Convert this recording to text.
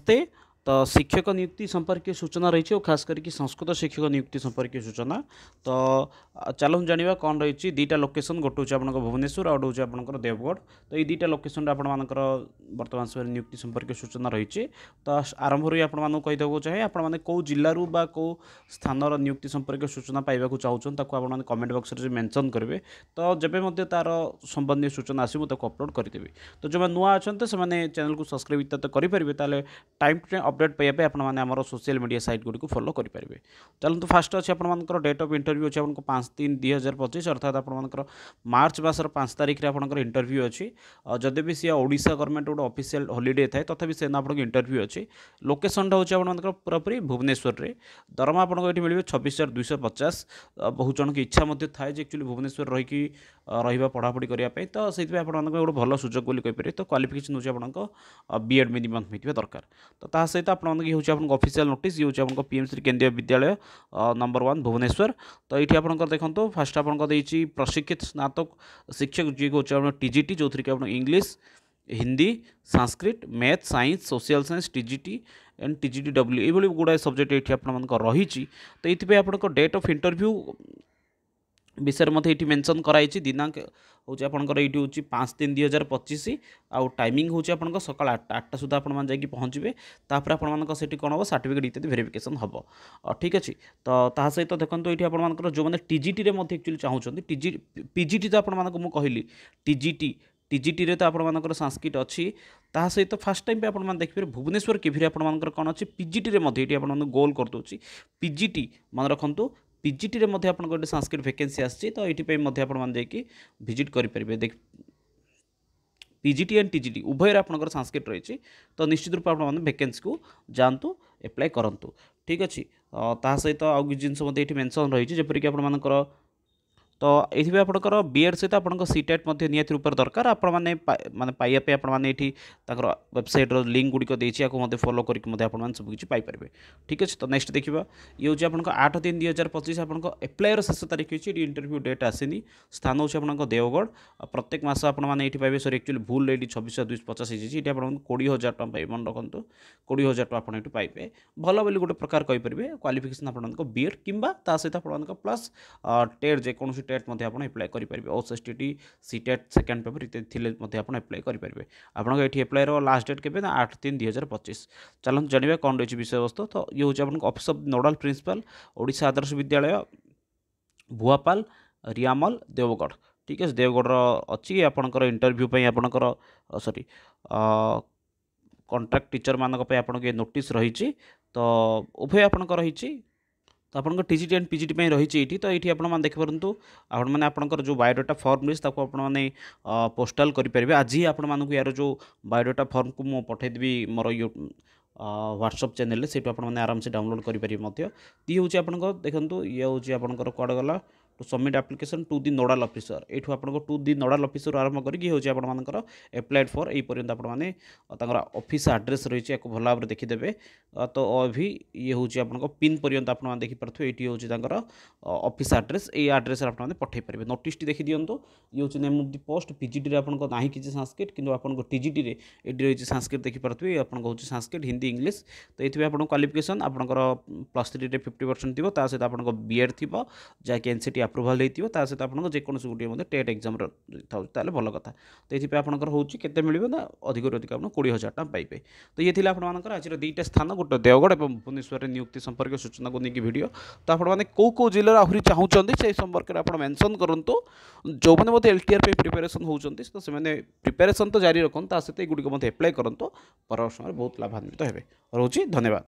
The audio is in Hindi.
नमस्ते। तो शिक्षक नियुक्ति संपर्कीय सूचना रही और खास करके संस्कृत शिक्षक नियुक्ति संपर्कीय सूचना। तो चलो जाना कौन रही दुईटा लोकेशन, गोटे हूँ आप भुवनेश्वर आउ गोटे हूँ आप देवगढ़। तो ये दुईटा लोकेशन आपर बर्तमान समय नियुक्ति संपर्कीय सूचना रही। तो आरंभ रही आपको चाहे आपने कौ जिलूर बा कौ स्थान नियुक्ति संपर्क सूचना पाइबा चाहूँ आपने कमेंट बॉक्स में मेंशन करेंगे। तो जब तार संबंधी सूचना आस अपलोड करदेवी। तो जो नुआ अच्छा से चैनल को सब्सक्राइब इत्यादि करेंगे टाइम टू टाइम अपडेट पाइबा आपने social media site Gudi follow करेंगे। चलते फास्ट अच्छे आपर डेट ऑफ इंटरव्यू अच्छे आपको 5/3/2025 अर्थात आपर मार्च मसर 5 तारिख में आपंकर इंटरव्यू अच्छी। जदि भी सी ओडिशा गवर्नमेंट गोटे ऑफिशियल हॉलिडे थाए तथापि से आपको इंटरव्यू अच्छी। लोकेशन हूँ आपंकर पूरापूरी भुवनेश्वर में। दरमा आपको ये मिले 26,250। बहुत जन की इच्छा थाए एक्चुअली भुवनेश्वर रही पढ़ापढ़ी करने। तो से गोटे भल सुजोग कहीपर। तो क्वालिफिकेशन हूँ आप बीएड मिनिमम होता दरकार। तो सहित आपको ऑफिशियल नोटिस ये हूँ आपको पीएमसी केंद्रीय विद्यालय नंबर 1 भुवनेश्वर। तो ये आपको देखो फास्ट आपको प्रशिक्षित स्नातक शिक्षक जी हूँ टीजीटी जो थी आप English Hindi Sanskrit math science social science TGT and TGT W ये गुड़ाए सब्जेक्ट ये रही। तो ये आपको डेट ऑफ इंटरव्यू विषय में ये मेंशन कराई। दिनांक हूँ आपंकर ये हूँ 5/3/2025 आउ टाइमिंग हूँ आपको सकाल 8टा सुधा आपड़ी पहुँचे। तापर आपंकर कौन हम सर्टिफिकेट इत्यादि वेरिफिकेशन हम ठीक अच्छे। तो सहित देखो ये आपर जो मैंने टीजीटी एक्चुअली चाहूँगी पीजीटी तो आपको कहली टीजीटी टीजीटी रे तो आपर संस्कृत अच्छी। ता सहित फास्ट टाइम आप देखिए भुवनेश्वर केवी आपर कौन अच्छी पीजीटी ये आप गोल कर दूसरी पीजीटी मन रखु पीजीटी रे आपको गोटे संस्कृत वैकेंसी आसी। तो ये भिजिट करेंगे देख पीजीटी एंड टीजीटी उभय आपंकर संस्कृत रही। तो निश्चित रूप आप वैकेंसी को जातु एप्लाय करूँ ठीक अच्छे। ता सहित आउ कि जिन ये मेंशन रही जपरिक आपर तो ये आपंकर बीएड सहित आपको सीटेट निहाती रूप दरकार आपने माने पाइबा आपने वेबसाइट लिंक गुड़िक देती फॉलो करके सब किसी पाइपर ठीक अच्छे। तो नेक्स्ट देखा ये हूँ आपको 8/3/2025 आपको एप्लायर शेष तारीख अच्छी इंटरव्यू डेट आसनी। स्थान हूँ आपको देवगढ़। प्रत्येक मस आपने पाइबे सर एक्चुअली भूल ये 26,250 ये आपको 20,000 टଙ୍କା पाइबे मन रखु 20,000 टଙ୍କା आपड़ पाइबे भल बोली गोटे प्रकार कहींपर। क्वालिफिकेशन आपको बीएड किंबा सहित आप प्लस टेट जेकोसी टेट एप्लाय करेंगे ओएसटीटी सीटेट सेकेंड पेपर इत्यादि आप एप्लाय करेंगे। आपको ये एप्लायर लास्ट डेट के 8/3/2025। चलते जाना कौन रही विषय वस्तु। तो ये हूँ आपको office of नोडाल principal Odisha Adarsh Vidyalaya भुआपाल Riamal Deogarh ठीक है। देवगढ़ अच्छी आपंकर इंटरव्यू आपंकर सॉरी कॉन्ट्रैक्ट टीचर मानक आपको नोटिस रही। तो उभय आपंकर रही। तो आपंकर टीजीटी एंड पीजीटी रही। तो ये आपने देखिपारतु आपने आपंकर जो बायोडाटा फॉर्म रही आपने पोस्टाल करेंगे। आज ही आपको यार जो बायोडाटा फॉर्म को मुझे पठेदेवी मोर व्हाट्सअप चैनल से आपने आराम से डाउनलोड करेंगे। ये हूँ आपको देखो ये हूँ आपंकर कौड़ गला to submit application to the nodal officer ये आपको टू दी नोडाल ऑफिसर आरंभ करके हूँ आपर एप्लाइड फॉर यही पर्यंत आपने ऑफिस एड्रेस रही भल भाव देखीदे। तो अभी ये हूँ आपको पिन पर्यंत आप देखिपे ये हूँ ऑफिस एड्रेस ये एड्रेस आपने पठे पारे। नोटिस देखी दिंतु ये हूँ name of the post PGT आपको ना कि संस्कृत कि आपको टीजीटी ये रही संस्कृत देखिपे आपको हूँ संस्कृत हिंदी इंग्लिश। तो ये आपको क्वालिफिकेशन आपंकर +3 50% थी सहित आपको बीएड थी जहाँकि एनसीटी अप्रूवाल होता सहित आपको जेकोसी गोटे टेट एग्जाम था भल कथा। तो ये आपंकर हूँ के मिले ना अधिक अधिक आप 20,000 टଙ୍କା पाइबे। तो ये आपर आज दुईटा स्थान गोटे देवगढ़ और भुवनेश्वर नियुक्ति संपर्क सूचना को लेकिन वीडियो। तो आपने कौ जिले आहरी चाहूँगी से संपर्क में आप मेंशन करूँ। जो मैंने एलटीआर प्रिपेरेसन होती तो से प्रिपेरेसन तो जारी रखुन सहित युड़क एप्लाय करूँ पर समय बहुत लाभान्वित हे। रोची धन्यवाद।